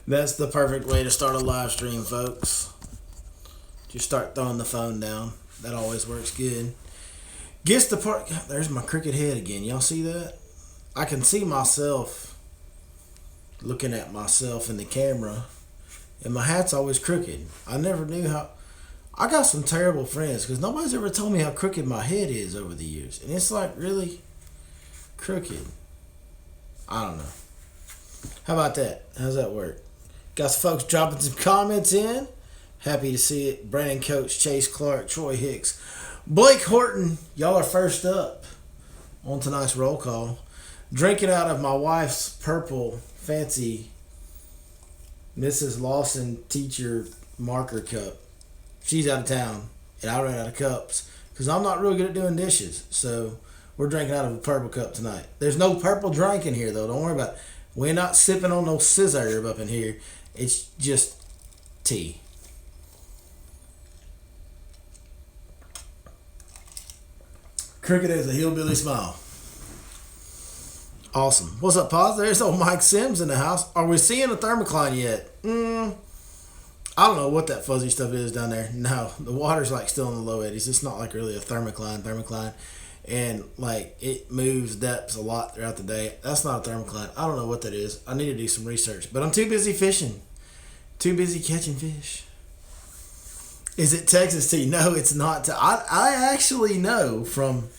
That's the perfect way to start a live stream, folks. Just start throwing the phone down. That always works good. Gets the part. There's my crooked head again. Y'all see that? I can see myself looking at myself in the camera, and my hat's always crooked. I never knew how. I got some terrible friends because nobody's ever told me how crooked my head is over the years, and it's like really crooked. I don't know. How about that? How's that work? Got some folks dropping some comments in. Happy to see it. Brandon Coates, Chase Clark, Troy Hicks, Blake Horton. Y'all are first up on tonight's roll call. Drinking out of my wife's purple fancy Mrs. Lawson teacher marker cup. She's out of town, and I ran out of cups because I'm not real good at doing dishes. So we're drinking out of a purple cup tonight. There's no purple drink in here, though. Don't worry about it. We're not sipping on no scissor up in here. It's just tea. Cricket has a hillbilly smile. Awesome. What's up, Paz? There's old Mike Sims in the house. Are we seeing a thermocline yet? I don't know what that fuzzy stuff is down there. No, the water's like still in the low 80s. It's not like really a thermocline. And like it moves depths a lot throughout the day. That's not a thermocline. I don't know what that is. I need to do some research. But I'm too busy fishing. Too busy catching fish. Is it Texas tea? No, it's not. I actually know from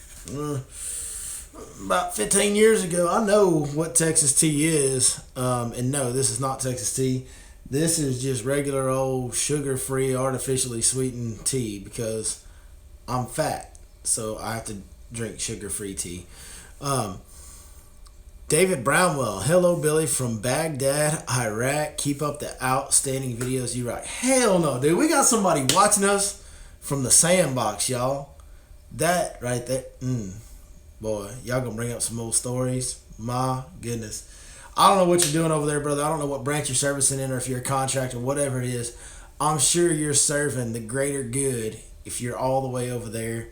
about 15 years ago, I know what Texas tea is. And no, this is not Texas tea. This is just regular old sugar-free, artificially sweetened tea because I'm fat. So I have to drink sugar-free tea. David Brownwell. Hello, Billy from Baghdad, Iraq. Keep up the outstanding videos you rock. Hell no, dude. We got somebody watching us from the sandbox, y'all. That right there. Boy, y'all gonna bring up some old stories. My goodness. I don't know what you're doing over there, brother. I don't know what branch you're servicing in or if you're a contractor, whatever it is. I'm sure you're serving the greater good if you're all the way over there.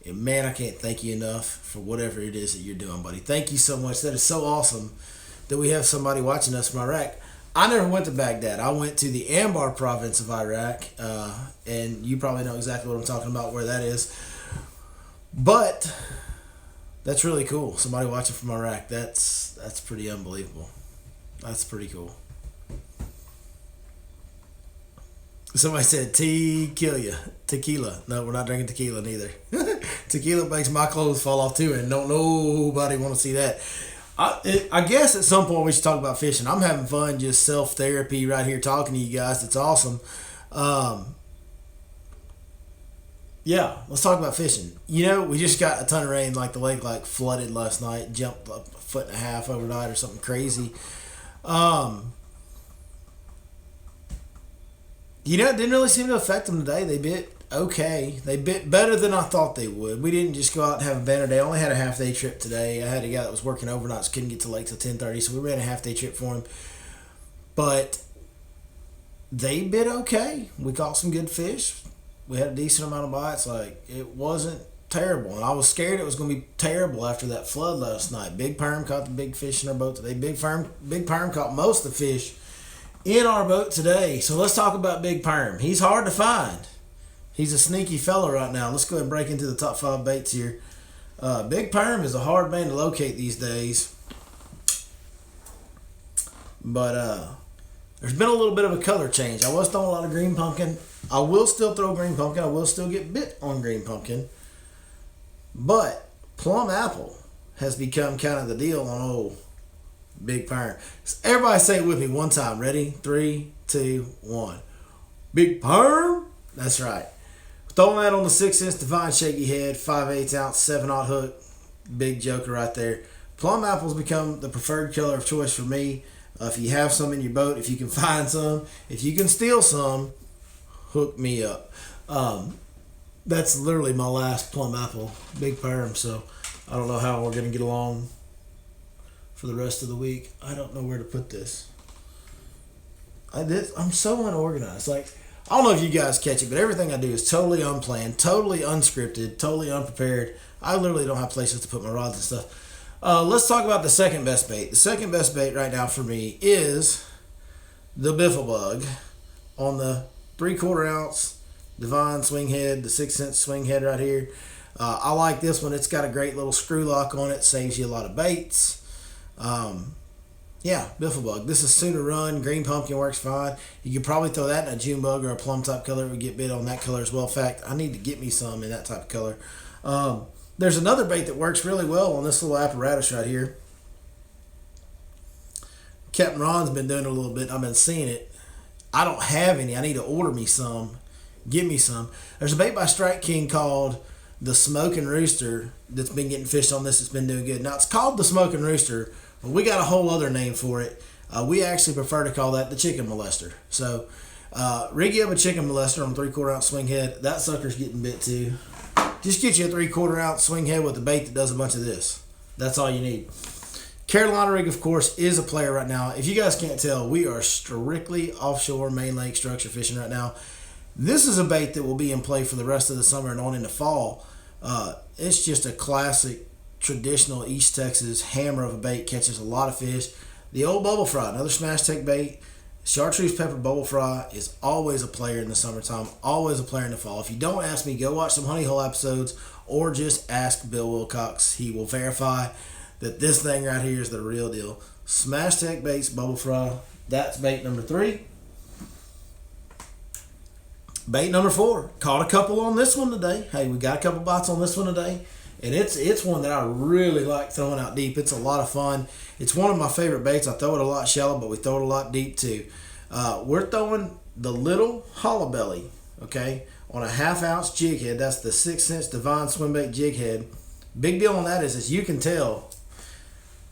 And man, I can't thank you enough for whatever it is that you're doing, buddy. Thank you so much. That is so awesome that we have somebody watching us from Iraq. I never went to Baghdad. I went to the Anbar province of Iraq, and you probably know exactly what I'm talking about, where that is. But that's really cool. Somebody watching from Iraq. That's pretty unbelievable. That's pretty cool. Somebody said tequila. No, we're not drinking tequila neither. Tequila makes my clothes fall off too, and don't nobody want to see that. I guess at some point we should talk about fishing. I'm having fun, just self-therapy right here talking to you guys. It's awesome. Yeah, let's talk about fishing. You know, we just got a ton of rain, like the lake like flooded last night, jumped up 1.5 feet overnight or something crazy. You know, it didn't really seem to affect them today. They bit okay. They bit better than I thought they would. We didn't just go out and have a banner day. I only had a half-day trip today. I had a guy that was working overnight, so couldn't get to the lake till 10:30, so we ran a half-day trip for him. But they bit okay. We caught some good fish. We had a decent amount of bites. Like, it wasn't terrible. And I was scared it was going to be terrible after that flood last night. Big Perm caught the big fish in our boat today. Big Perm caught most of the fish in our boat today. So let's talk about Big Perm. He's hard to find. He's a sneaky fella right now. Let's go ahead and break into the top 5 baits here. Big Perm is a hard man to locate these days. But there's been a little bit of a color change. I was throwing a lot of green pumpkin. I will still throw green pumpkin. I will still get bit on green pumpkin. But plum apple has become kind of the deal on old Big Perm. So everybody say it with me one time. Ready? 3, 2, 1. Big Perm? That's right. Throwing that on the 6-inch Divine Shaky Head, 5/8 ounce, 7/0 hook. Big joker right there. Plum apples become the preferred color of choice for me. If you have some in your boat, if you can find some, if you can steal some, hook me up. That's literally my last plum apple, Big Perm. So I don't know how we're going to get along for the rest of the week. I don't know where to put this. I'm so unorganized. Like, I don't know if you guys catch it, but everything I do is totally unplanned, totally unscripted, totally unprepared. I literally don't have places to put my rods and stuff. Let's talk about the second best bait. The second best bait right now for me is the Biffle Bug on the 3/4 ounce Divine swing head, the 6 cent swing head right here. I like this one. It's got a great little screw lock on it. Saves you a lot of baits. Yeah, Biffle Bug. This is Sooner Run. Green pumpkin works fine. You could probably throw that in a June bug or a plum type color. It would get bit on that color as well. In fact, I need to get me some in that type of color. There's another bait that works really well on this little apparatus right here. Captain Ron's been doing it a little bit. I've been seeing it. I don't have any. I need to order me some. Give me some. There's a bait by Strike King called the Smoking Rooster that's been getting fished on this. It's been doing good. Now, it's called the Smoking Rooster, but we got a whole other name for it. We actually prefer to call that the Chicken Molester. So, rig you up a Chicken Molester on a 3/4 ounce swing head. That sucker's getting bit too. Just get you a 3/4 ounce swing head with a bait that does a bunch of this. That's all you need. Carolina rig, of course, is a player right now. If you guys can't tell, we are strictly offshore main lake structure fishing right now. This is a bait that will be in play for the rest of the summer and on into fall. It's just a classic, traditional East Texas hammer of a bait. Catches a lot of fish. The old bubble fry, another smash tech bait. Chartreuse pepper bubble fry is always a player in the summertime, always a player in the fall. If you don't ask me, go watch some Honey Hole episodes or just ask Bill Wilcox. He will verify that this thing right here is the real deal. Smash tech baits, bubble fry. That's bait number 3. Bait number 4. Caught a couple on this one today. Hey, we got a couple bites on this one today. And it's one that I really like throwing out deep. It's a lot of fun. It's one of my favorite baits. I throw it a lot shallow, but we throw it a lot deep too. We're throwing the little hollow belly, okay, on a 1/2 ounce jig head. That's the 6 cent Divine swim bait jig head. Big deal on that is, as you can tell,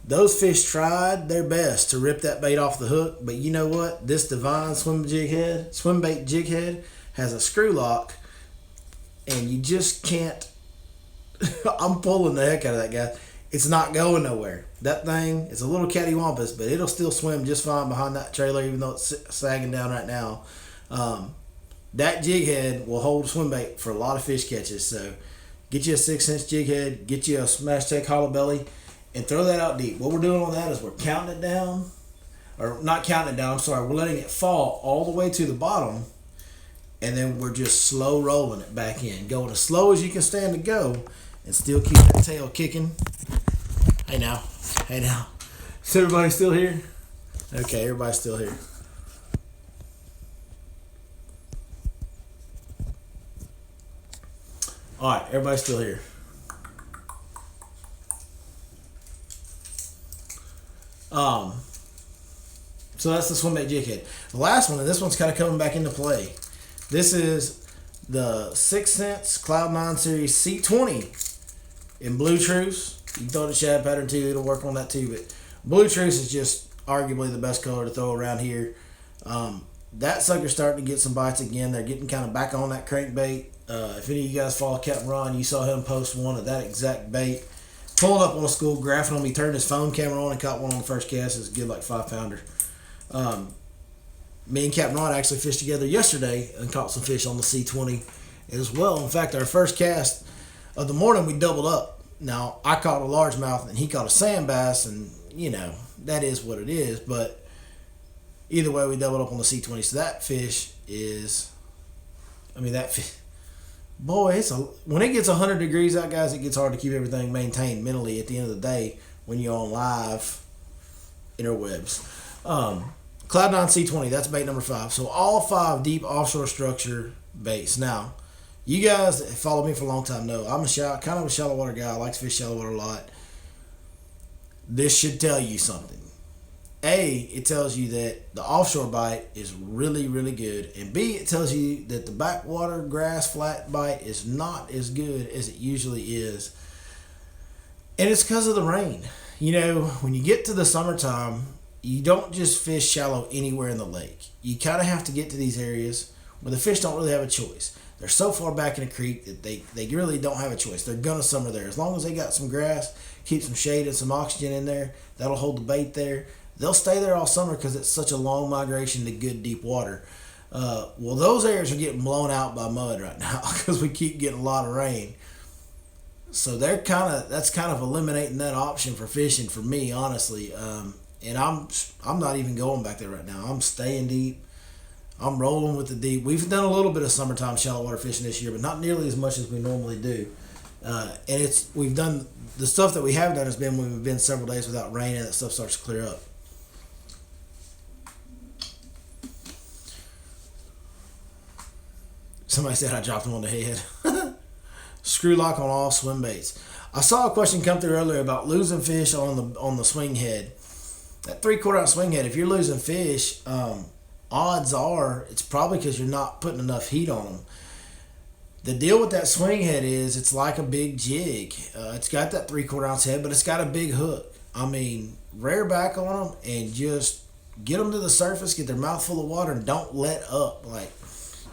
those fish tried their best to rip that bait off the hook. But you know what? This Divine swim bait jig head has a screw lock, and you just can't. I'm pulling the heck out of that guy. It's not going nowhere. That thing is a little cattywampus, but it'll still swim just fine behind that trailer, even though it's sagging down right now. That jig head will hold swim bait for a lot of fish catches. So get you a 6 cent jig head, get you a Smash Tech hollow belly, and throw that out deep. What we're doing on that is we're counting it down, or not counting it down, I'm sorry, we're letting it fall all the way to the bottom, and then we're just slow rolling it back in, going as slow as you can stand to go, and still keep that tail kicking. Hey now. Is everybody still here? Okay, everybody's still here. All right, everybody's still here. So that's the swim bait jig head. The last one, and this one's kind of coming back into play. This is the 6 cents Cloud9 Series C20 in blue truce. You can throw it in shad pattern too, it'll work on that too, but blue truce is just arguably the best color to throw around here. That sucker's starting to get some bites again. They're getting kind of back on that crankbait. If any of you guys follow Captain Ron, you saw him post one of that exact bait. Pulling up on a school, graphing on me, turned his phone camera on and caught one on the first cast. It was a good, like 5-pounder. Me and Captain Ron actually fished together yesterday and caught some fish on the C20 as well. In fact, our first cast of the morning, we doubled up. Now, I caught a largemouth and he caught a sand bass, and, you know, that is what it is. But either way, we doubled up on the C20. So that fish is, boy, when it gets 100 degrees out, guys, it gets hard to keep everything maintained mentally at the end of the day when you're on live interwebs. Cloud9 C20, that's bait number 5. So all 5 deep offshore structure baits. Now, you guys that follow me for a long time know I'm kind of a shallow water guy. I like to fish shallow water a lot. This should tell you something. A, it tells you that the offshore bite is really, really good. And B, it tells you that the backwater grass flat bite is not as good as it usually is. And it's because of the rain. You know, when you get to the summertime, you don't just fish shallow anywhere in the lake. You kind of have to get to these areas where the fish don't really have a choice. They're so far back in the creek that they really don't have a choice. They're going to summer there. As long as they got some grass, keep some shade and some oxygen in there, that'll hold the bait there. They'll stay there all summer because it's such a long migration to good deep water. Well, those areas are getting blown out by mud right now because we keep getting a lot of rain. So that's kind of eliminating that option for fishing for me, honestly. And I'm not even going back there right now. I'm staying deep. I'm rolling with the deep. We've done a little bit of summertime shallow water fishing this year, but not nearly as much as we normally do. And we've done the stuff that we have done has been when we've been several days without rain and that stuff starts to clear up. Somebody said I dropped him on the head. Screw lock on all swim baits. I saw a question come through earlier about losing fish on the swing head. That 3/4 ounce swing head, if you're losing fish, odds are it's probably because you're not putting enough heat on them. The deal with that swing head is it's like a big jig. It's got that 3/4 ounce head, but it's got a big hook. I mean, rear back on them and just get them to the surface, get their mouth full of water, and don't let up. Like,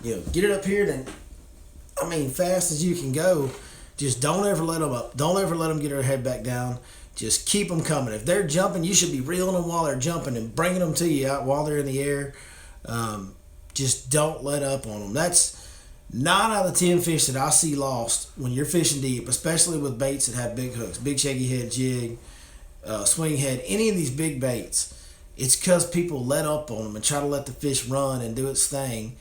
get it up here, then, fast as you can go. Just don't ever let them up. Don't ever let them get their head back down. Just keep them coming. If they're jumping, you should be reeling them while they're jumping and bringing them to you out while they're in the air. Just don't let up on them. That's 9 out of 10 fish that I see lost when you're fishing deep, especially with baits that have big hooks, big shaky head jig, swing head, any of these big baits. It's because people let up on them and try to let the fish run and do its thing.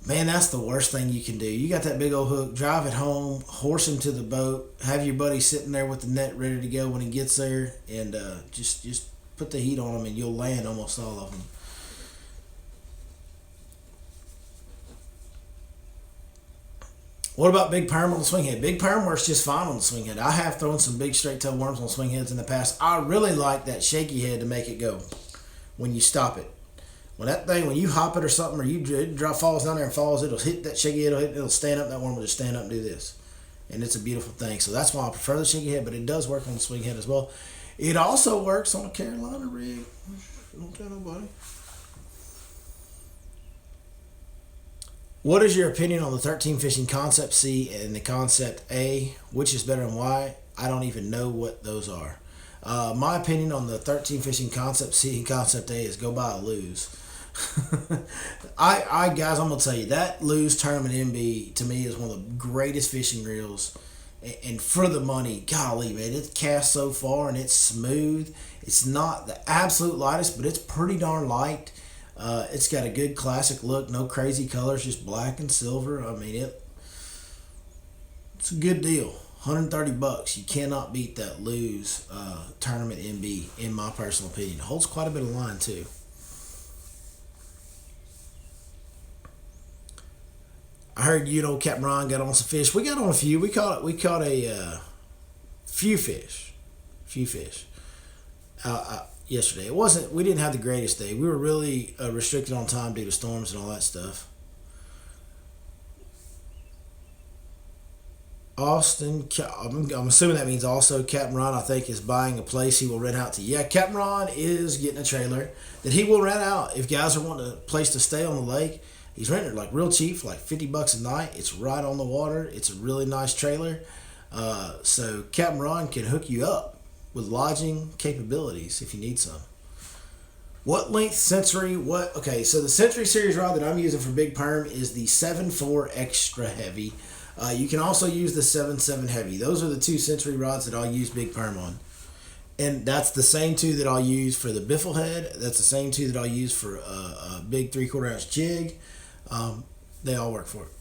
Man, that's the worst thing you can do. You got that big old hook, drive it home, horse him to the boat, have your buddy sitting there with the net ready to go when he gets there, and just put the heat on them and you'll land almost all of them. What about big perm on the swing head? Big perm works just fine on the swing head. I have thrown some big straight tail worms on swing heads in the past. I really like that shaky head to make it go when you stop it. When you hop it or something, or it falls down there and falls, it'll hit that shaky head, it'll stand up, that worm will just stand up and do this. And it's a beautiful thing. So that's why I prefer the shaky head, but it does work on the swing head as well. It also works on a Carolina rig. Don't tell nobody. What is your opinion on the 13 fishing Concept C and the Concept A? Which is better and why? I don't even know what those are. My opinion on the 13 fishing Concept C and Concept A is go buy a Lose. Guys, I'm gonna tell you that Lose Tournament MB to me is one of the greatest fishing reels, and for the money, golly man, it casts so far and it's smooth. It's not the absolute lightest, but it's pretty darn light. It's got a good classic look, no crazy colors, just black and silver. It's a good deal. $130. You cannot beat that Lose Tournament MB, in my personal opinion. It holds quite a bit of line too. I heard Captain Ron got on some fish. We got on a few. We caught a few fish. Yesterday. We didn't have the greatest day. We were really restricted on time due to storms and all that stuff. Austin, I'm assuming that means also Captain Ron, I think, is buying a place he will rent out to. Yeah, Captain Ron is getting a trailer that he will rent out. If guys are wanting a place to stay on the lake, he's renting it like real cheap for like $50 a night. It's right on the water. It's a really nice trailer. So Captain Ron can hook you up with lodging capabilities if you need some. What length Century? Okay, so the Century Series rod that I'm using for Big Perm is the 7.4 Extra Heavy. You can also use the 7.7 Heavy. Those are the two Century rods that I'll use Big Perm on. And that's the same two that I'll use for the biffle head. That's the same two that I'll use for a big 3/4 ounce jig. They all work for it.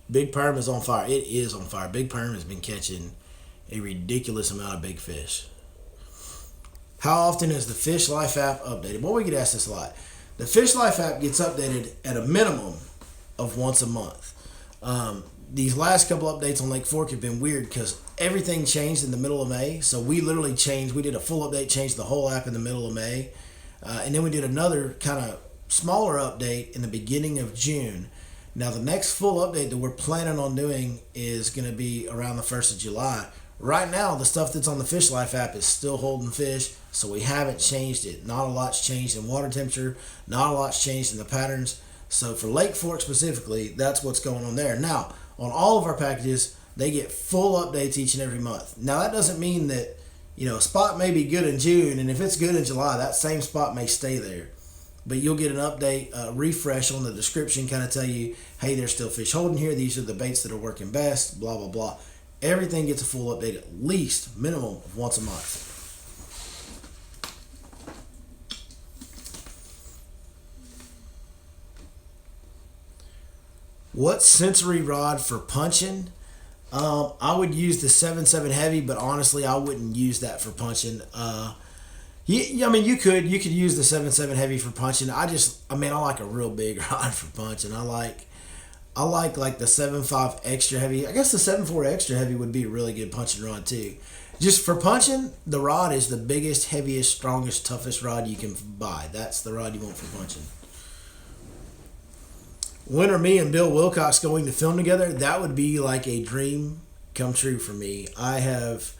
Big Perm is on fire. It is on fire. Big Perm has been catching a ridiculous amount of big fish. How often is the Fish Life app updated? Well, we get asked this a lot. The Fish Life app gets updated at a minimum of once a month. These last couple updates on Lake Fork have been weird because everything changed in the middle of May. So we literally changed. We did a full update, changed the whole app in the middle of May. And then we did another kind of smaller update in the beginning of June. Now, the next full update that we're planning on doing is going to be around the 1st of July. Right now, the stuff that's on the Fish Life app is still holding fish, so we haven't changed it. Not a lot's changed in water temperature. Not a lot's changed in the patterns. So for Lake Fork specifically, that's what's going on there. Now, on all of our packages, they get full updates each and every month. Now, that doesn't mean that A spot may be good in June, and if it's good in July, that same spot may stay there. But you'll get an update, refresh on the description, kind of tell you, hey, there's still fish holding here. These are the baits that are working best, blah, blah, blah. Everything gets a full update at least, minimum of once a month. What sensory rod for punching? I would use the 7.7 heavy, but honestly, I wouldn't use that for punching. You could use the 7.7 heavy for punching. I like a real big rod for punching. I like the 7.5 extra heavy. I guess the 7.4 extra heavy would be a really good punching rod too. Just for punching, the rod is the biggest, heaviest, strongest, toughest rod you can buy. That's the rod you want for punching. When are me and Bill Wilcox going to film together? That would be like a dream come true for me. I have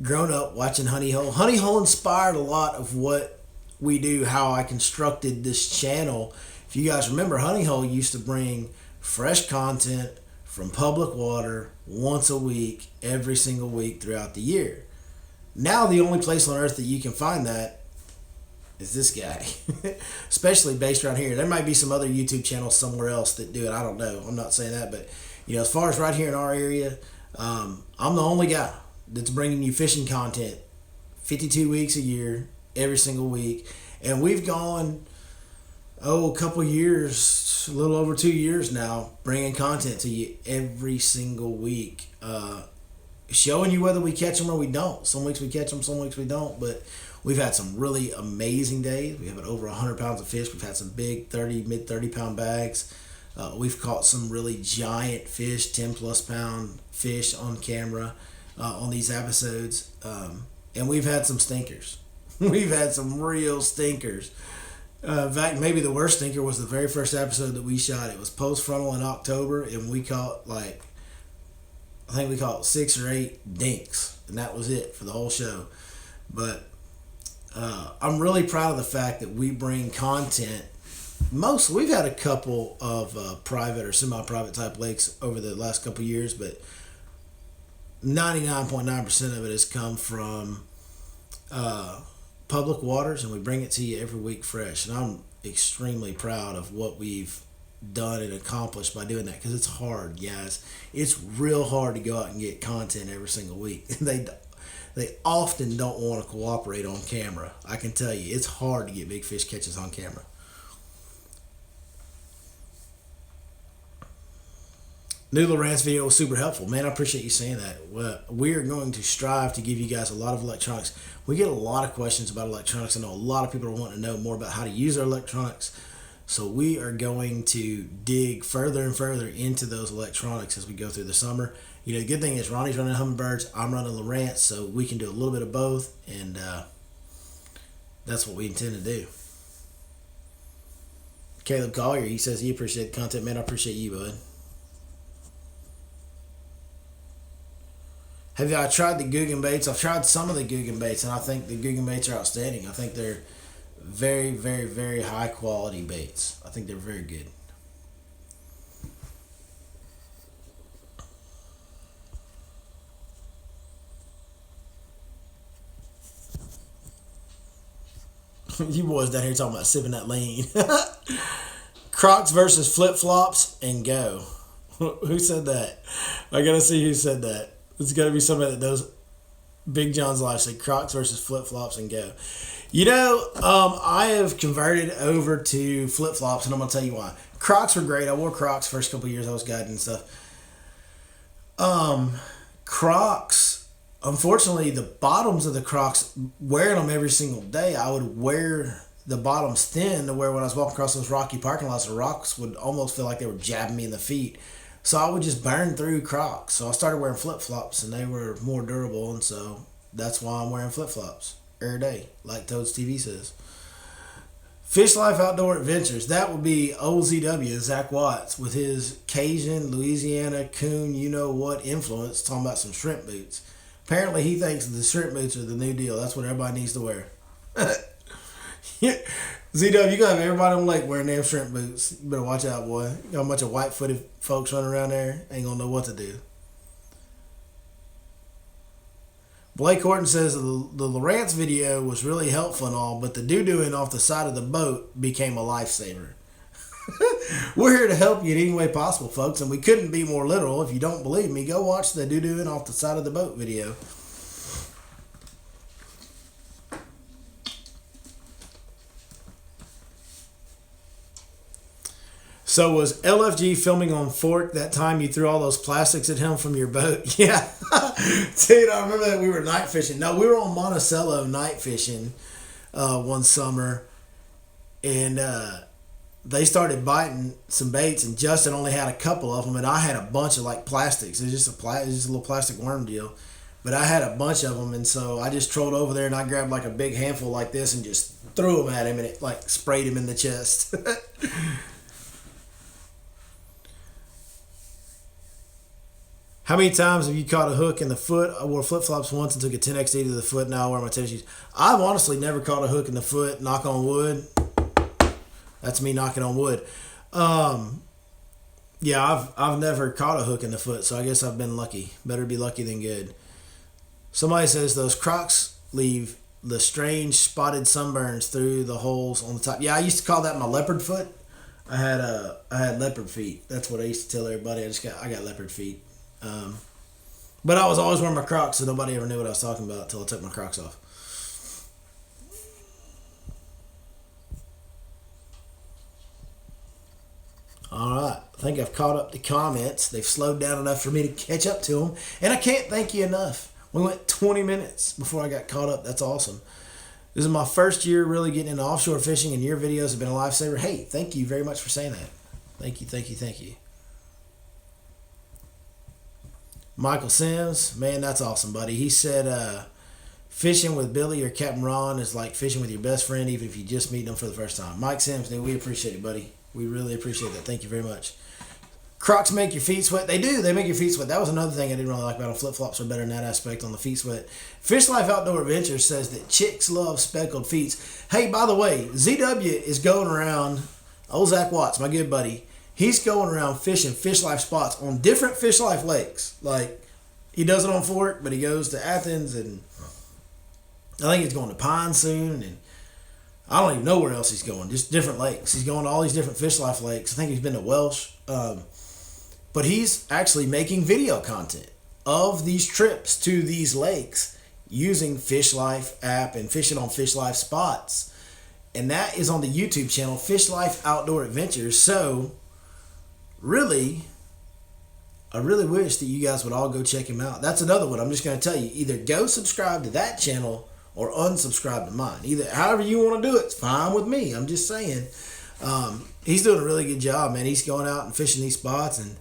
grown up watching Honey Hole. Honey Hole inspired a lot of what we do, how I constructed this channel. If you guys remember, Honey Hole used to bring fresh content from public water once a week, every single week throughout the year. Now the only place on earth that you can find that is this guy, especially based around here. There might be some other YouTube channels somewhere else that do it. I don't know. I'm not saying that, but as far as right here in our area, I'm the only guy that's bringing you fishing content 52 weeks a year, every single week. And we've gone, a couple years, a little over 2 years now, bringing content to you every single week. Showing you whether we catch them or we don't. Some weeks we catch them, some weeks we don't. But we've had some really amazing days. We have over 100 pounds of fish. We've had some big mid 30 pound bags. We've caught some really giant fish, 10 plus pound fish on camera on these episodes. And we've had some stinkers. We've had some real stinkers. In fact, maybe the worst stinker was the very first episode that we shot. It was post frontal in October, and we caught I think we caught 6 or 8 dinks, and that was it for the whole show. But I'm really proud of the fact that we bring content. We've had a couple of private or semi-private type lakes over the last couple of years, but 99.9% of it has come from public waters, and we bring it to you every week fresh. And I'm extremely proud of what we've done and accomplished by doing that, because it's hard, guys. It's real hard to go out and get content every single week. They often don't want to cooperate on camera. I can tell you, it's hard to get big fish catches on camera. Noodle Rant's video was super helpful. Man, I appreciate you saying that. We are going to strive to give you guys a lot of electronics. We get a lot of questions about electronics. I know a lot of people are wanting to know more about how to use our electronics. So we are going to dig further and further into those electronics as we go through the summer. The good thing is Ronnie's running Humminbirds, I'm running Lowrance, so we can do a little bit of both, and that's what we intend to do. Caleb Collier, he says he appreciates the content. Man, I appreciate you, bud. Have y'all tried the Guggen baits? I've tried some of the Guggen baits, and I think the Guggen baits are outstanding. I think they're very, very, very high quality baits. I think they're very good. You boys down here talking about sipping that lean. Crocs versus flip-flops and go. Who said that? I gotta see who said that. It's gotta be somebody that does Big John's Life. Say Crocs versus flip-flops and go. I have converted over to flip-flops, and I'm gonna tell you why. Crocs were great. I wore Crocs first couple of years I was guiding and stuff. Crocs, unfortunately, the bottoms of the Crocs, wearing them every single day, I would wear the bottoms thin to where when I was walking across those rocky parking lots, the rocks would almost feel like they were jabbing me in the feet. So I would just burn through Crocs. So I started wearing flip-flops, and they were more durable, and so that's why I'm wearing flip-flops every day, like Toad's TV says. Fish Life Outdoor Adventures, that would be OZW, Zach Watts, with his Cajun, Louisiana, coon, you-know-what influence, talking about some shrimp boots. Apparently he thinks the shrimp boots are the new deal. That's what everybody needs to wear. ZW, you gotta have everybody on the lake wearing damn shrimp boots. You better watch out, boy. You got a bunch of white-footed folks running around there. Ain't gonna know what to do. Blake Horton says the Lawrence video was really helpful and all, but the doo-dooing off the side of the boat became a lifesaver. We're here to help you in any way possible, folks, and we couldn't be more literal. If you don't believe me, go watch the doo-dooing off the side of the boat video. So was LFG filming on Fork that time you threw all those plastics at him from your boat? Yeah. Dude, I remember that we were night fishing. No, we were on Monticello night fishing one summer, and they started biting some baits, and Justin only had a couple of them, and I had a bunch of like plastics. It was just a little plastic worm deal, but I had a bunch of them, and so I just trolled over there and I grabbed like a big handful like this and just threw them at him, and it like sprayed him in the chest. How many times have you caught a hook in the foot? I wore flip-flops once and took a 10XD to the foot. Now I wear my tennis shoes. I've honestly never caught a hook in the foot. Knock on wood. That's me knocking on wood. Yeah, I've never caught a hook in the foot, so I guess I've been lucky. Better be lucky than good. Somebody says those Crocs leave the strange spotted sunburns through the holes on the top. Yeah, I used to call that my leopard foot. I had leopard feet. That's what I used to tell everybody. I got leopard feet. But I was always wearing my Crocs, so nobody ever knew what I was talking about until I took my Crocs off. Alright, I think I've caught up the comments. They've slowed down enough for me to catch up to them. And I can't thank you enough. We went 20 minutes before I got caught up. That's awesome. This is my first year really getting into offshore fishing, and your videos have been a lifesaver. Hey, thank you very much for saying that. Thank you, thank you, thank you. Michael Sims, man, that's awesome, buddy. He said fishing with Billy or Captain Ron is like fishing with your best friend, even if you just meet them for the first time. Mike Sims, dude, we appreciate it, buddy. We really appreciate that. Thank you very much. Crocs make your feet sweat. They do. They make your feet sweat. That was another thing I didn't really like about them. Flip-flops are better in that aspect on the feet sweat. Fish Life Outdoor Adventures says that chicks love speckled feet. Hey, by the way, ZW is going around, old Zach Watts, my good buddy, he's going around fishing Fish Life spots on different Fish Life lakes. Like, he does it on Fork, but he goes to Athens, and I think he's going to Pine soon, and I don't even know where else he's going. Just different lakes. He's going to all these different Fish Life lakes. I think he's been to Welsh. But he's actually making video content of these trips to these lakes using Fish Life app and fishing on Fish Life spots. And that is on the YouTube channel, Fish Life Outdoor Adventures. So, really, I really wish that you guys would all go check him out. That's another one. I'm just going to tell you, either go subscribe to that channel or unsubscribe to mine. Either, however you want to do it, it's fine with me. I'm just saying. He's doing a really good job, man. He's going out and fishing these spots, and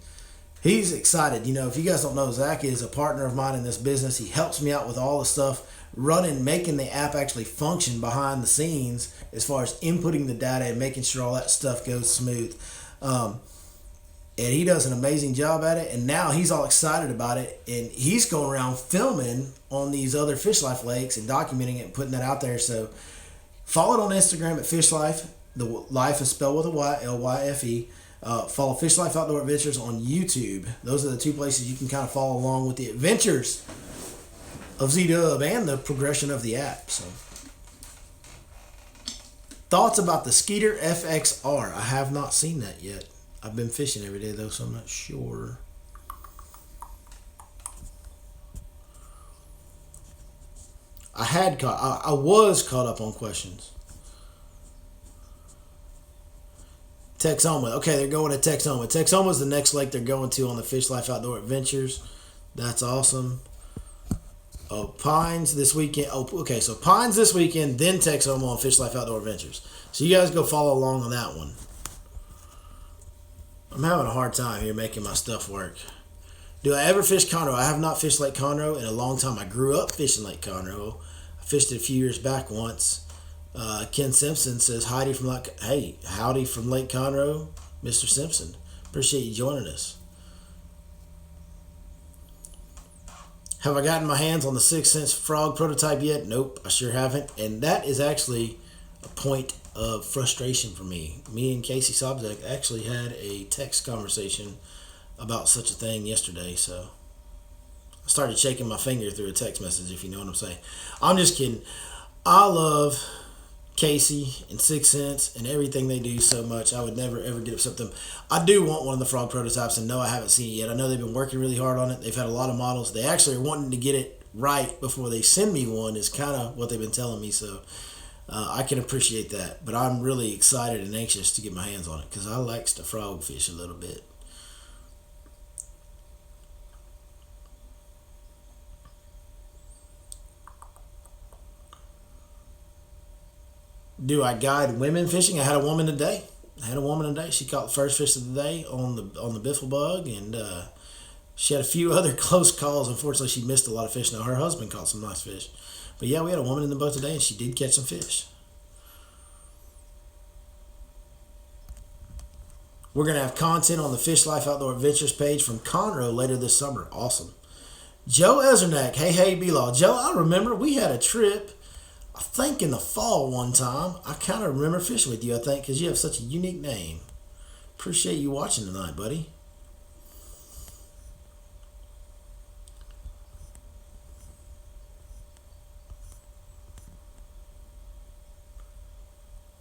he's excited. You know, if you guys don't know, Zach is a partner of mine in this business. He helps me out with all the stuff, making the app actually function behind the scenes as far as inputting the data and making sure all that stuff goes smooth. And he does an amazing job at it, and now he's all excited about it, and he's going around filming on these other Fish Life lakes and documenting it and putting that out there. So follow it on Instagram at Fish Life. The life is spelled with a Y, L-Y-F-E. Follow Fish Life Outdoor Adventures on YouTube. Those are the two places you can kind of follow along with the adventures of Z-Dub and the progression of the app. So, thoughts about the Skeeter FXR? I have not seen that yet. I've been fishing every day though, so I'm not sure. I was caught up on questions. Texoma. Okay, they're going to Texoma. Texoma is the next lake they're going to on the Fish Life Outdoor Adventures. That's awesome. Oh, Pines this weekend. Oh, okay, so Pines this weekend, then Texoma on Fish Life Outdoor Adventures. So you guys go follow along on that one. I'm having a hard time here making my stuff work. Do I ever fish Conroe? I have not fished Lake Conroe in a long time. I grew up fishing Lake Conroe. I fished it a few years back once. Ken Simpson says, howdy from Lake Conroe, Mr. Simpson. Appreciate you joining us. Have I gotten my hands on the 6 Sense frog prototype yet? Nope, I sure haven't. And that is actually a point of frustration for me. Me and Casey Sobzak actually had a text conversation about such a thing yesterday, so I started shaking my finger through a text message, if you know what I'm saying. I'm just kidding. I love Casey and Six Sense and everything they do so much. I would never ever get upset with them. I do want one of the frog prototypes, and no, I haven't seen it yet. I know they've been working really hard on it. They've had a lot of models. They actually are wanting to get it right before they send me one, is kind of what they've been telling me. So I can appreciate that. But I'm really excited and anxious to get my hands on it because I likes to frog fish a little bit. Do I guide women fishing? I had a woman today. She caught the first fish of the day on the biffle bug, and she had a few other close calls. Unfortunately, she missed a lot of fish. Now her husband caught some nice fish, but yeah, we had a woman in the boat today, and she did catch some fish. We're gonna have content on the Fish Life Outdoor Adventures page from Conroe later this summer. Awesome. Joe Ezernak, hey B-Law. Joe, I remember we had a trip, I think in the fall one time. I kind of remember fishing with you, I think, because you have such a unique name. Appreciate you watching tonight, buddy.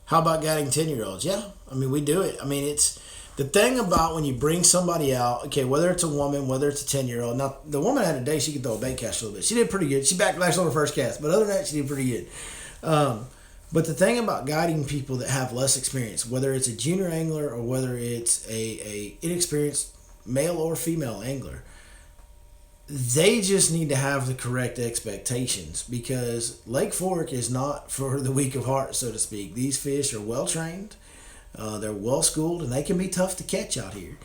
How about guiding 10-year-olds? Yeah, I mean, we do it. I mean, it's the thing about when you bring somebody out, okay, whether it's a woman, whether it's a 10-year-old. Now, the woman had a day she could throw a bait cast a little bit. She did pretty good. She backlashed on her first cast, but other than that, she did pretty good. But the thing about guiding people that have less experience, whether it's a junior angler or whether it's a inexperienced male or female angler, they just need to have the correct expectations, because Lake Fork is not for the weak of heart, so to speak. These fish are well trained, they're well schooled, and they can be tough to catch out here.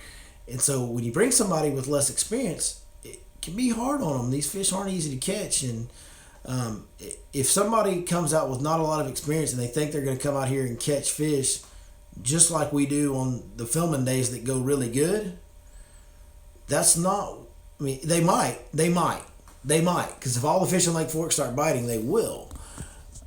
And so when you bring somebody with less experience, it can be hard on them. These fish aren't easy to catch, and if somebody comes out with not a lot of experience and they think they're going to come out here and catch fish just like we do on the filming days that go really good, that's not. I mean, they might, because if all the fish in Lake Fork start biting, they will.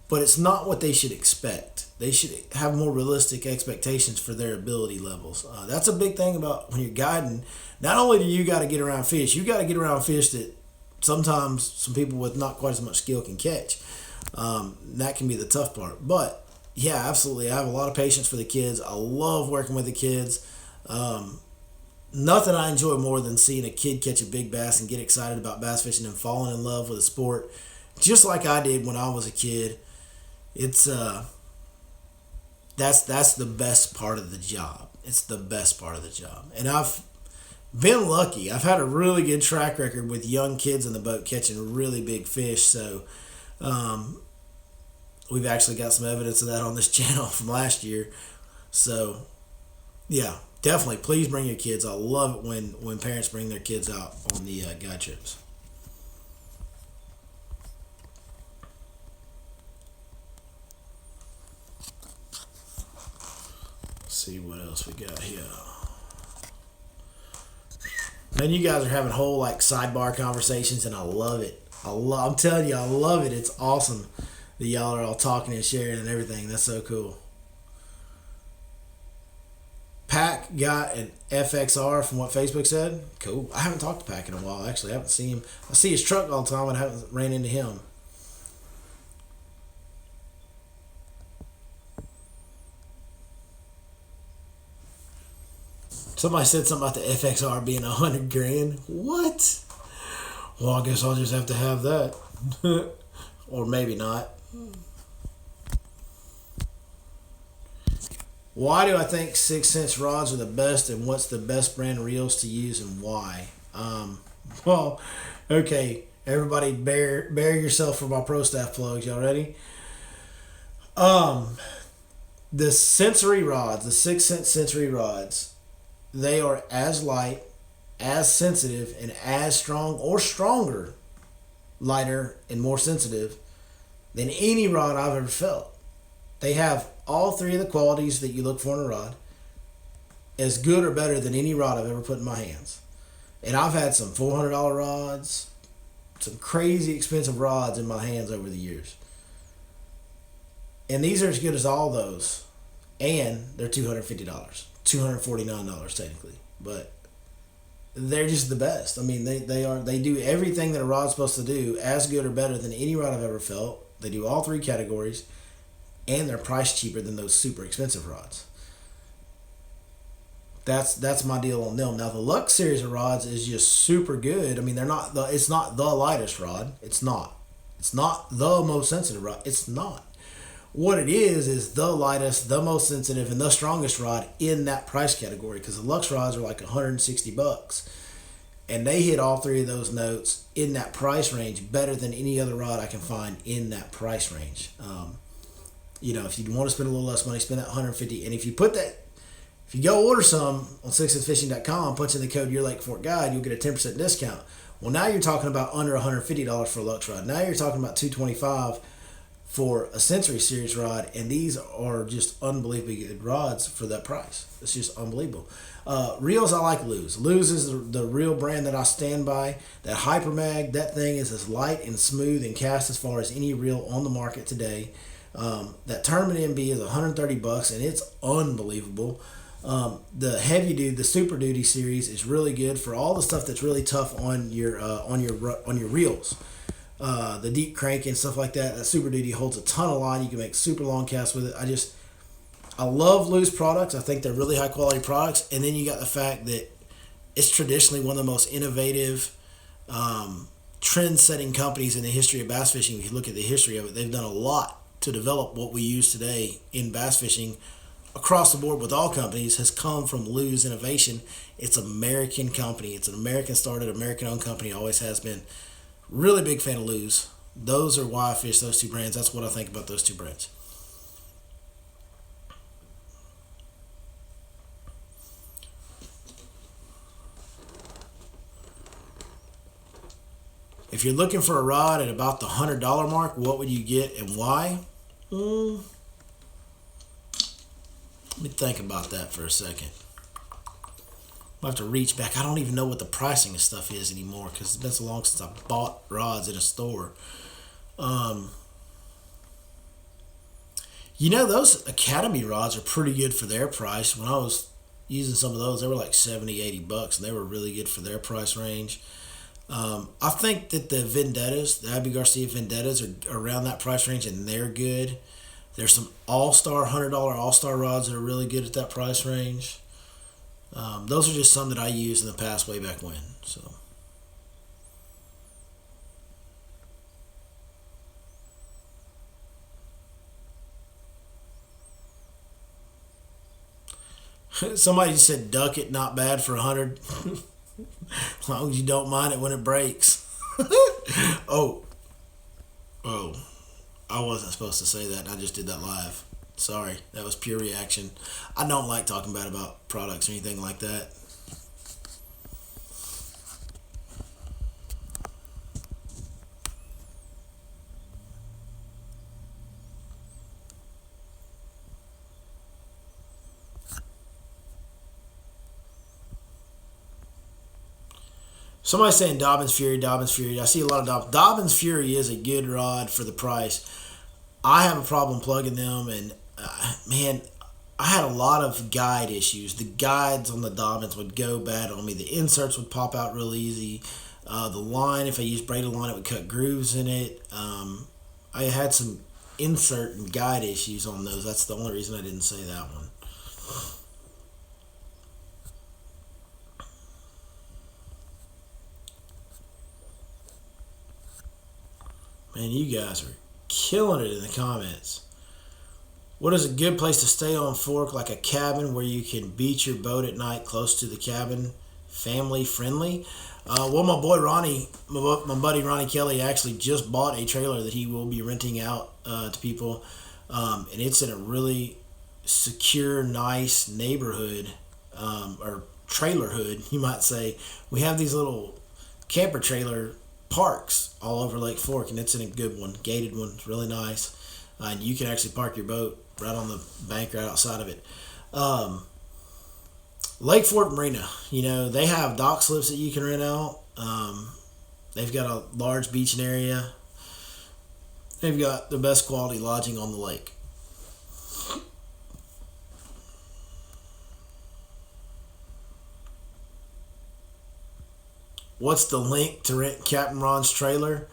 But it's not what they should expect. They should have more realistic expectations for their ability levels. That's a big thing about when you're guiding. Not only do you got to get around fish, you got to get around fish that sometimes some people with not quite as much skill can catch. That can be the tough part. But yeah, absolutely, I have a lot of patience for the kids. I love working with the kids. Nothing I enjoy more than seeing a kid catch a big bass and get excited about bass fishing and falling in love with a sport, just like I did when I was a kid. It's that's the best part of the job. It's the best part of the job, and I've been lucky. I've had a really good track record with young kids in the boat catching really big fish. So we've actually got some evidence of that on this channel from last year. So yeah. Definitely, please bring your kids. I love it when parents bring their kids out on the guide trips. Let's see what else we got here. Man, you guys are having whole like sidebar conversations, and I love it. I'm telling you, I love it. It's awesome that y'all are all talking and sharing and everything. That's so cool. Pac got an FXR from what Facebook said. Cool. I haven't talked to Pac in a while, actually. I haven't seen him. I see his truck all the time, and I haven't ran into him. Somebody said something about the FXR being $100,000. What? Well, I guess I'll just have to have that. Or maybe not. Why do I think 6 Sense rods are the best, and what's the best brand reels to use and why? Well, okay, everybody bear yourself for my pro staff plugs. Y'all ready? The sensory rods, the 6 Sense sensory rods, they are as light, as sensitive, and as strong or stronger, lighter and more sensitive than any rod I've ever felt. They have all three of the qualities that you look for in a rod, as good or better than any rod I've ever put in my hands. And I've had some $400 rods, some crazy expensive rods in my hands over the years. And these are as good as all those. And they're $250, $249 technically. But they're just the best. I mean, they do everything that a rod's supposed to do, as good or better than any rod I've ever felt. They do all three categories, and they're priced cheaper than those super expensive rods. That's my deal on them. Now the Lux series of rods is just super good. I mean, it's not the lightest rod. It's not. It's not the most sensitive rod. It's not. What it is the lightest, the most sensitive, and the strongest rod in that price category, because the Lux rods are like $160, and they hit all three of those notes in that price range better than any other rod I can find in that price range. If you want to spend a little less money, spend that $150, and if you go order some on sixsfishing.com, punch in the code Your Lake Fork Guide, you'll get a 10% discount. Well, now you're talking about under $150 for a Lux rod. Now you're talking about $225 for a Sensory Series rod, and these are just unbelievably good rods for that price. It's just unbelievable. Reels, I like Lew's. Lew's is the real brand that I stand by. That Hypermag, that thing is as light and smooth and cast as far as any reel on the market today. That Tournament MB is $130, and it's unbelievable. The Heavy Duty, the Super Duty series is really good for all the stuff that's really tough on your reels. The deep crank and stuff like that. That Super Duty holds a ton of line. You can make super long casts with it. I love Lew's products. I think they're really high quality products. And then you got the fact that it's traditionally one of the most innovative, trend-setting companies in the history of bass fishing. If you look at the history of it, they've done a lot to develop what we use today in bass fishing across the board with all companies has come from Lew's innovation. It's an American company. It's an American started, American owned company. Always has been. Really big fan of Lew's. Those are why I fish those two brands. That's what I think about those two brands. If you're looking for a rod at about the $100 mark, what would you get and why? Let me think about that for a second. I'll have to reach back. I don't even know what the pricing of stuff is anymore because it's been so long since I bought rods at a store. Those Academy rods are pretty good for their price. When I was using some of those, they were like $70-$80, and they were really good for their price range. I think that the Vendettas, the Abby Garcia Vendettas, are around that price range, and they're good. There's some $100 All-Star rods that are really good at that price range. Those are just some that I used in the past way back when. So, somebody just said duck it, not bad for 100. As long as you don't mind it when it breaks. Oh, I wasn't supposed to say that. I just did that live. Sorry, that was pure reaction. I don't like talking bad about products or anything like that. Somebody's saying Dobbins Fury. I see a lot of Dobbins Fury is a good rod for the price. I have a problem plugging them, and man, I had a lot of guide issues. The guides on the Dobbins would go bad on me. The inserts would pop out real easy. The line, if I used braided line, it would cut grooves in it. I had some insert and guide issues on those. That's the only reason I didn't say that one. Man, you guys are killing it in the comments. What is a good place to stay on Fork? Like a cabin where you can beach your boat at night close to the cabin? Family friendly? Well, my boy Ronnie, my buddy Ronnie Kelly actually just bought a trailer that he will be renting out to people. And it's in a really secure, nice neighborhood, or trailer hood, you might say. We have these little camper trailer parks all over Lake Fork, and it's in a good one, gated one. It's really nice, and you can actually park your boat right on the bank right outside of it. Lake Fork Marina, they have dock slips that you can rent out. They've got a large beaching area. They've got the best quality lodging on the lake. what's the link to rent Captain Ron's trailer?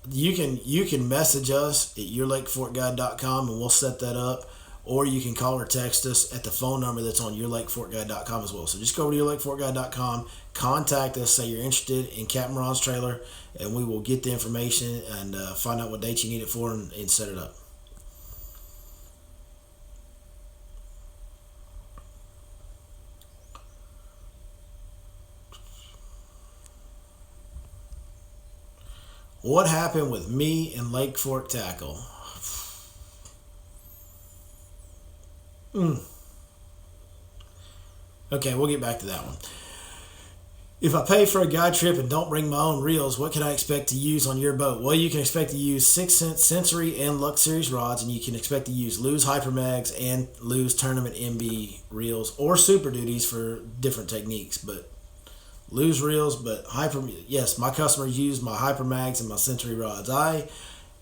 You can message us at yourlakefortguide.com and we'll set that up, or you can call or text us at the phone number that's on yourlakefortguide.com as well. So just go over to yourlakefortguide.com, contact us, say you're interested in Captain Ron's trailer, and we will get the information and find out what date you need it for and set it up. What happened with me and Lake Fork Tackle? Okay, we'll get back to that one. If I pay for a guide trip and don't bring my own reels, what can I expect to use on your boat? Well, you can expect to use 6 Sensory and Lux Series rods, and you can expect to use Lew's Hyper Mags and Lew's Tournament MB reels, or Super Duties for different techniques, but Lew's reels, but yes, my customers use my Hyper Mags and my Sensory rods. I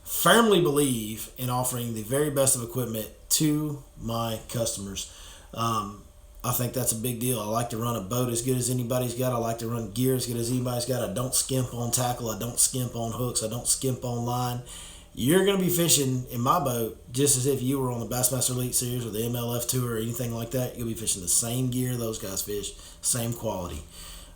firmly believe in offering the very best of equipment to my customers. I think that's a big deal. I like to run a boat as good as anybody's got. I like to run gear as good as anybody's got. I don't skimp on tackle. I don't skimp on hooks. I don't skimp on line. You're going to be fishing in my boat just as if you were on the Bassmaster Elite Series or the MLF Tour or anything like that. You'll be fishing the same gear those guys fish, same quality.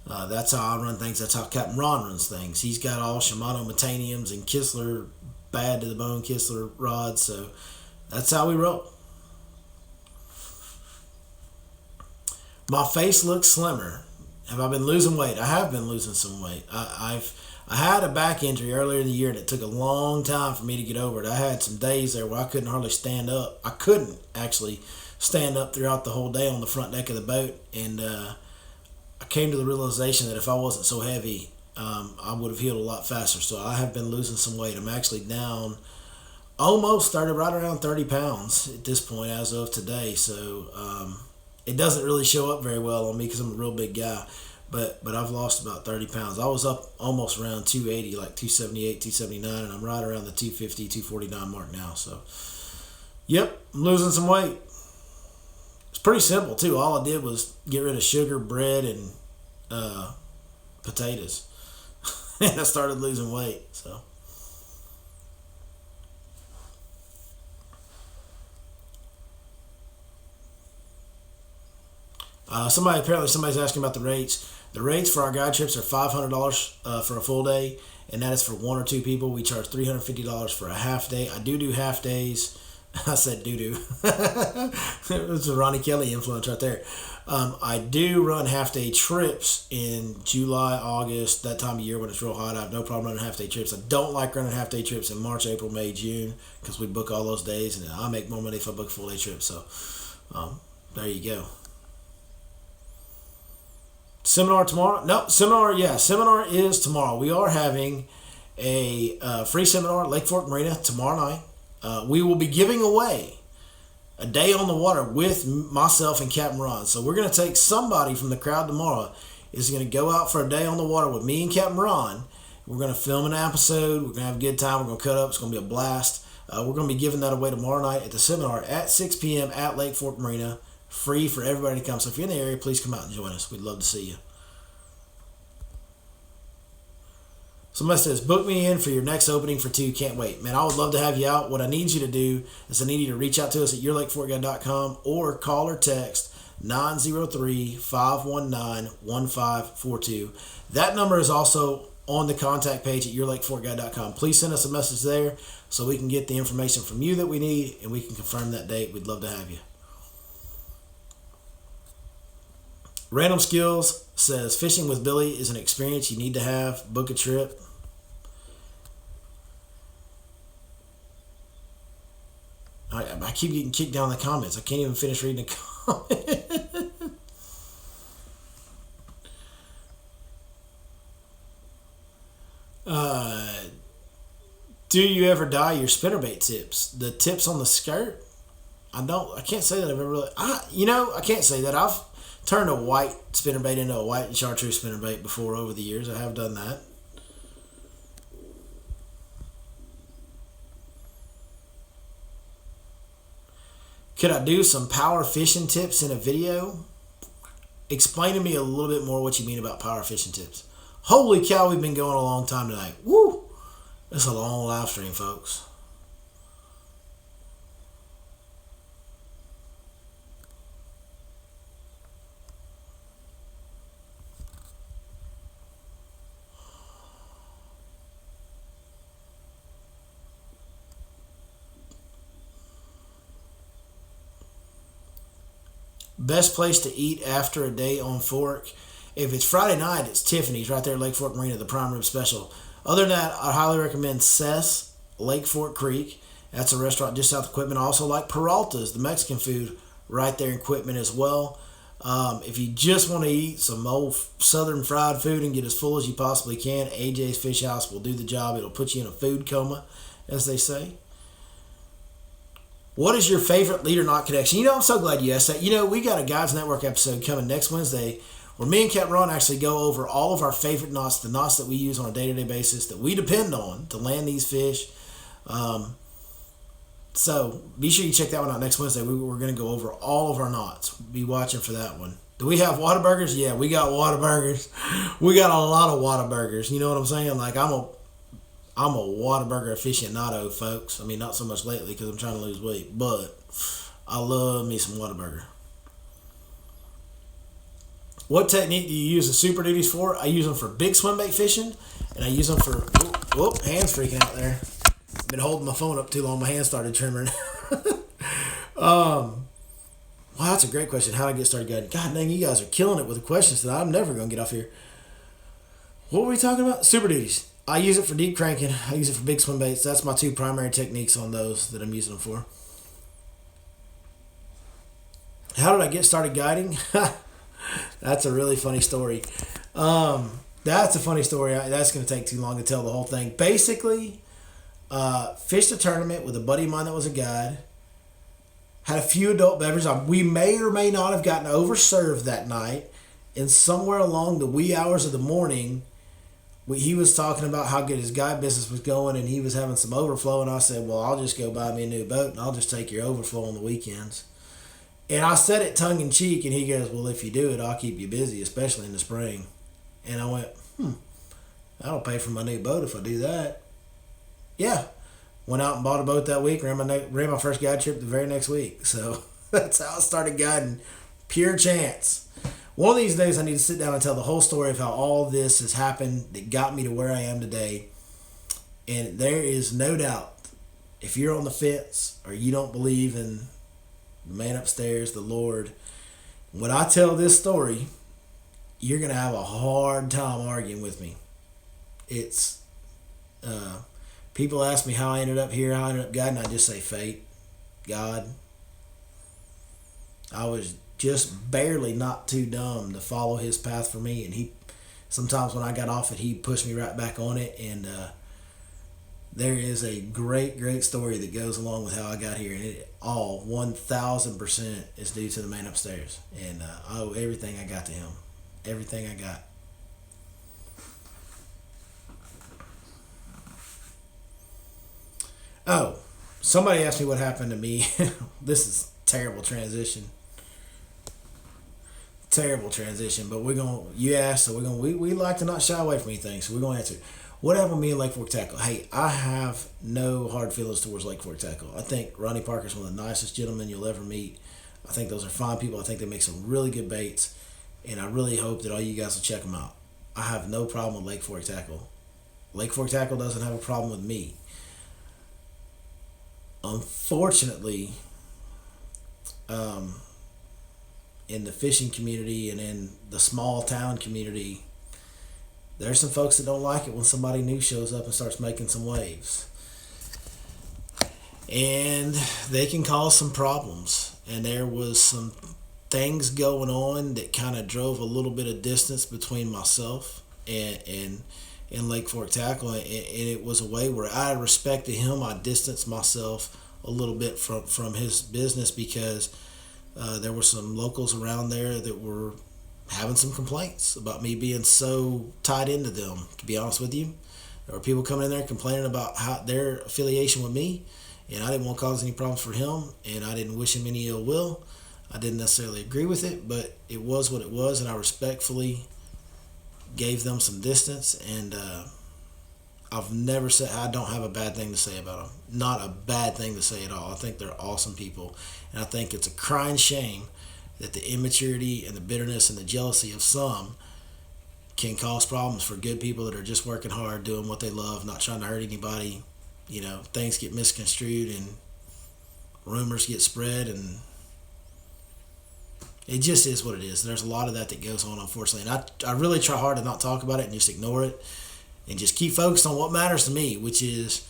That's how I run things. That's how Captain Ron runs things. He's got all Shimano Metaniums and Kistler, bad to the bone Kistler rods. So that's how we roll. My face looks slimmer. Have I been losing weight? I have been losing some weight. I had a back injury earlier in the year, and it took a long time for me to get over it. I had some days there where I couldn't hardly stand up. I couldn't actually stand up throughout the whole day on the front deck of the boat, and I came to the realization that if I wasn't so heavy, I would have healed a lot faster. So I have been losing some weight. I'm actually down almost right around 30 pounds at this point as of today. So it doesn't really show up very well on me because I'm a real big guy. But I've lost about 30 pounds. I was up almost around 280, like 278, 279, and I'm right around the 250, 249 mark now. So, yep, I'm losing some weight. It's pretty simple, too. All I did was get rid of sugar, bread, and potatoes. And I started losing weight. So, somebody's asking about the rates. The rates for our guide trips are $500 for a full day, and that is for 1 or 2 people. We charge $350 for a half day. I do half days. I said do. It was a Ronnie Kelly influence right there. I do run half-day trips in July, August, that time of year when it's real hot. I have no problem running half-day trips. I don't like running half-day trips in March, April, May, June because we book all those days, and I make more money if I book a full-day trip. So there you go. Seminar tomorrow? No, seminar is tomorrow. We are having a free seminar at Lake Fork Marina tomorrow night. We will be giving away a day on the water with myself and Captain Ron. So we're going to take somebody from the crowd tomorrow is going to go out for a day on the water with me and Captain Ron. We're going to film an episode. We're going to have a good time. We're going to cut up. It's going to be a blast. We're going to be giving that away tomorrow night at the seminar at 6 p.m. at Lake Fork Marina. Free for everybody to come. So if you're in the area, please come out and join us. We'd love to see you. Somebody says, book me in for your next opening for 2. Can't wait. Man, I would love to have you out. What I need you to do is I need you to reach out to us at yourlakefortguide.com or call or text 903-519-1542. That number is also on the contact page at yourlakefortguide.com. Please send us a message there so we can get the information from you that we need and we can confirm that date. We'd love to have you. Random Skills says, fishing with Billy is an experience you need to have. Book a trip. I keep getting kicked down in the comments. I can't even finish reading the comment. Do you ever dye your spinnerbait tips? The tips on the skirt? I can't say that I've ever really... I can't say that. I've turned a white spinnerbait into a white and chartreuse spinnerbait before over the years. I have done that. Could I do some power fishing tips in a video? Explain to me a little bit more what you mean about power fishing tips. Holy cow, we've been going a long time tonight. Woo! It's a long live stream, folks. Best place to eat after a day on Fork. If it's Friday night, it's Tiffany's right there at Lake Fork Marina, the prime rib special. Other than that, I highly recommend Cess, Lake Fork Creek. That's a restaurant just south of Quitman. I also like Peralta's, the Mexican food, right there in Quitman as well. If you just want to eat some old southern fried food and get as full as you possibly can, AJ's Fish House will do the job. It'll put you in a food coma, as they say. What is your favorite lead or knot connection? I'm so glad you asked that. We got a Guides Network episode coming next Wednesday where me and Captain Ron actually go over all of our favorite knots, the knots that we use on a day-to-day basis that we depend on to land these fish. So be sure you check that one out next Wednesday. We're going to go over all of our knots. Be watching for that one. Do we have Whataburgers? Yeah, we got Whataburgers. We got a lot of Whataburgers. You know what I'm saying? Like, I'm a Whataburger aficionado, folks. I mean, not so much lately because I'm trying to lose weight, but I love me some Whataburger. What technique do you use the Super Duties for? I use them for big swim bait fishing, and I use them for... Whoop, hands freaking out there. I've been holding my phone up too long. My hands started trembling. Wow, that's a great question. How do I get started guiding? God dang, you guys are killing it with the questions that I'm never going to get off here. What were we talking about? Super Duties. I use it for deep cranking. I use it for big swim baits. That's my two primary techniques on those that I'm using them for. How did I get started guiding? That's a really funny story. That's a funny story. That's going to take too long to tell the whole thing. Basically, fished a tournament with a buddy of mine that was a guide. Had a few adult beverages. We may or may not have gotten overserved that night. And somewhere along the wee hours of the morning, he was talking about how good his guide business was going, and he was having some overflow. And I said, well, I'll just go buy me a new boat, and I'll just take your overflow on the weekends. And I said it tongue-in-cheek, and he goes, well, if you do it, I'll keep you busy, especially in the spring. And I went, I'll pay for my new boat if I do that. Yeah. Went out and bought a boat that week, ran my first guide trip the very next week. So that's how I started guiding. Pure chance. One of these days I need to sit down and tell the whole story of how all this has happened that got me to where I am today. And there is no doubt, if you're on the fence or you don't believe in the man upstairs, the Lord, when I tell this story, you're going to have a hard time arguing with me. It's, people ask me how I ended up here, how I ended up guiding, I just say fate, God. I was just barely not too dumb to follow his path for me, and he, sometimes when I got off it, he pushed me right back on it, and there is a great story that goes along with how I got here, and it all 1,000% is due to the man upstairs, and I owe everything I got to him. Everything I got. Oh, somebody asked me what happened to me. This is terrible transition, but you asked, so we like to not shy away from anything, so we're going to answer. What happened with me and Lake Fork Tackle? Hey, I have no hard feelings towards Lake Fork Tackle. I think Ronnie Parker's one of the nicest gentlemen you'll ever meet. I think those are fine people. I think they make some really good baits, and I really hope that all you guys will check them out. I have no problem with Lake Fork Tackle. Lake Fork Tackle doesn't have a problem with me. Unfortunately, in the fishing community and in the small town community, there's some folks that don't like it when somebody new shows up and starts making some waves. And they can cause some problems. And there was some things going on that kind of drove a little bit of distance between myself and Lake Fork Tackle. And it was a way where I respected him. I distanced myself a little bit from his business because there were some locals around there that were having some complaints about me being so tied into them. To be honest with you, there were people coming in there complaining about how their affiliation with me, and I didn't want to cause any problems for him, and I didn't wish him any ill will. I didn't necessarily agree with it, but it was what it was, and I respectfully gave them some distance. And I've never said, I don't have a bad thing to say about them. Not a bad thing to say at all. I think they're awesome people, and I think it's a crying shame that the immaturity and the bitterness and the jealousy of some can cause problems for good people that are just working hard, doing what they love, not trying to hurt anybody. Things get misconstrued and rumors get spread, and it just is what it is. There's a lot of that goes on, unfortunately, and I really try hard to not talk about it and just ignore it and just keep focused on what matters to me, which is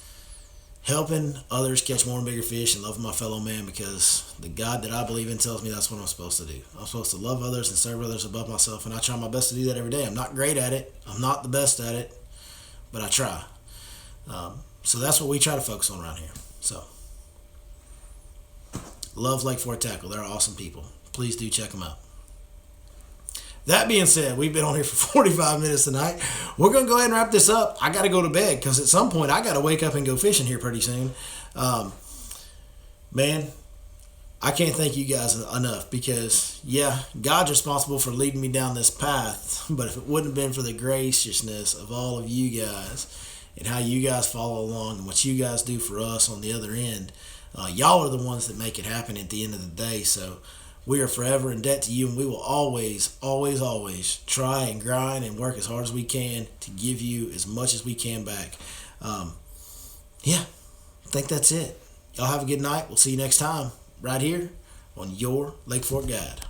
helping others catch more and bigger fish and loving my fellow man, because the God that I believe in tells me that's what I'm supposed to do. I'm supposed to love others and serve others above myself, and I try my best to do that every day. I'm not great at it. I'm not the best at it, but I try. So that's what we try to focus on around here. So, love Lake Fork Tackle. They're awesome people. Please do check them out. That being said, we've been on here for 45 minutes tonight. We're going to go ahead and wrap this up. I got to go to bed because at some point I got to wake up and go fishing here pretty soon. Man, I can't thank you guys enough, because, yeah, God's responsible for leading me down this path, but if it wouldn't have been for the graciousness of all of you guys and how you guys follow along and what you guys do for us on the other end, y'all are the ones that make it happen at the end of the day. So we are forever in debt to you, and we will always, always, always try and grind and work as hard as we can to give you as much as we can back. Yeah, I think that's it. Y'all have a good night. We'll see you next time right here on your Lake Fork Guide.